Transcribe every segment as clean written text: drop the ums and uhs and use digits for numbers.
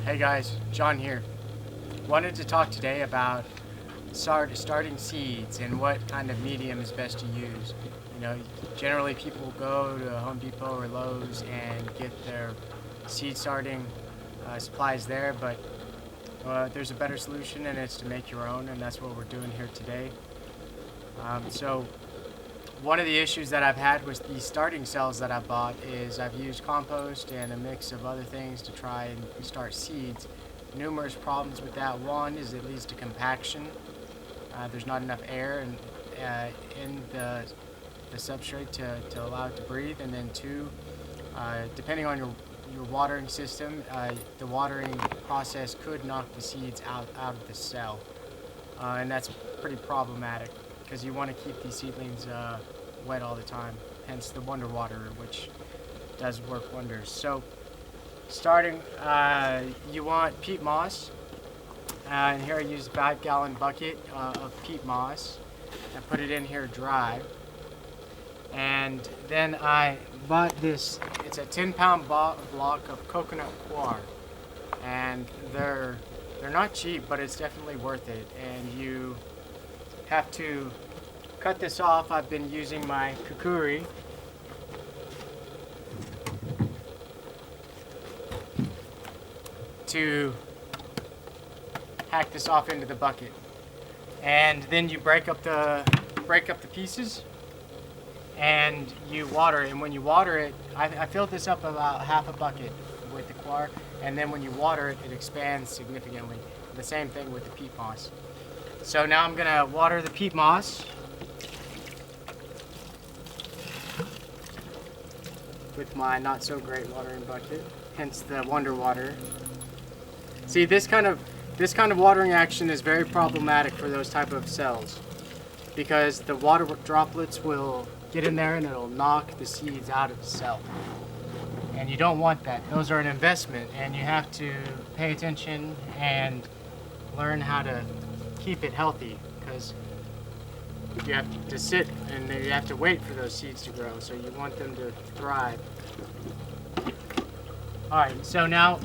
Hey guys, John here. Wanted to talk today about starting seeds and what kind of medium is best to use. Generally people go to Home Depot or Lowe's and get their seed starting supplies there, but there's a better solution, and it's to make your own, and that's what we're doing here today. So one of the issues that I've had with these starting cells that I bought is I've used compost and a mix of other things to try and start seeds. Numerous problems with that. One is it leads to compaction. There's not enough air in the substrate to allow it to breathe. And then two, depending on your watering system, the watering process could knock the seeds out of the cell. And that's pretty problematic, because you want to keep these seedlings wet all the time, hence the Wonder Waterer, which does work wonders. So starting, you want peat moss, and here I used a 5-gallon bucket of peat moss and put it in here dry. And then I bought this, it's a 10-pound block of coconut coir, and they're not cheap, but it's definitely worth it. And you have to cut this off. I've been using my kukuri to hack this off into the bucket, and then you break up the pieces and you water it. And when you water it, I filled this up about half a bucket with the coir, and then when you water it, it expands significantly. The same thing with the peat moss. So now I'm gonna water the peat moss with my not so great watering bucket, hence the Wonder Water. See, this kind of watering action is very problematic for those type of cells, because the water droplets will get in there and it'll knock the seeds out of the cell. And you don't want that. Those are an investment, and you have to pay attention and learn how to keep it healthy, because you have to sit and you have to wait for those seeds to grow, so you want them to thrive. Alright, so now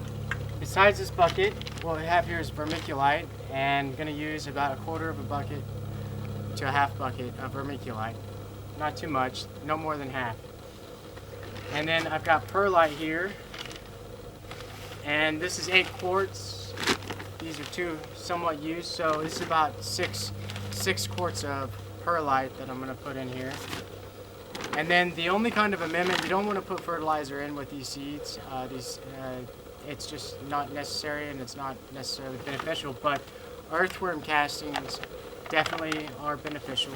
besides this bucket, what we have here is vermiculite, and I'm going to use about 1/4 of a bucket to a half bucket of vermiculite. Not too much, no more than half. And then I've got perlite here, and this is 8 quarts. These are two somewhat used, so this is about six quarts of perlite that I'm going to put in here. And then the only kind of amendment, you don't want to put fertilizer in with these seeds. It's just not necessary, and it's not necessarily beneficial, but earthworm castings definitely are beneficial.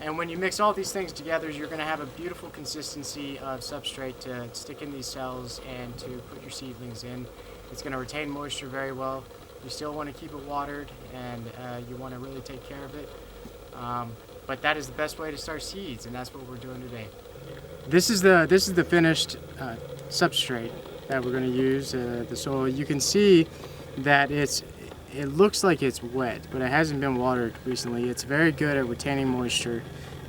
And when you mix all these things together, you're going to have a beautiful consistency of substrate to stick in these cells and to put your seedlings in. It's going to retain moisture very well. You still want to keep it watered, and you want to really take care of it. But that is the best way to start seeds, and that's what we're doing today. This is the finished substrate that we're going to use, the soil. You can see that it looks like it's wet, but it hasn't been watered recently. It's very good at retaining moisture.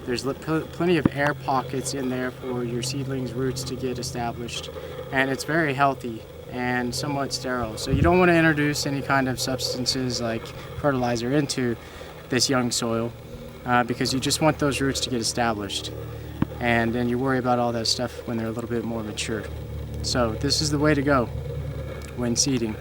There's plenty of air pockets in there for your seedlings' roots to get established, and it's very healthy and somewhat sterile. So you don't want to introduce any kind of substances like fertilizer into this young soil, because you just want those roots to get established, and then you worry about all that stuff when they're a little bit more mature. So this is the way to go when seeding.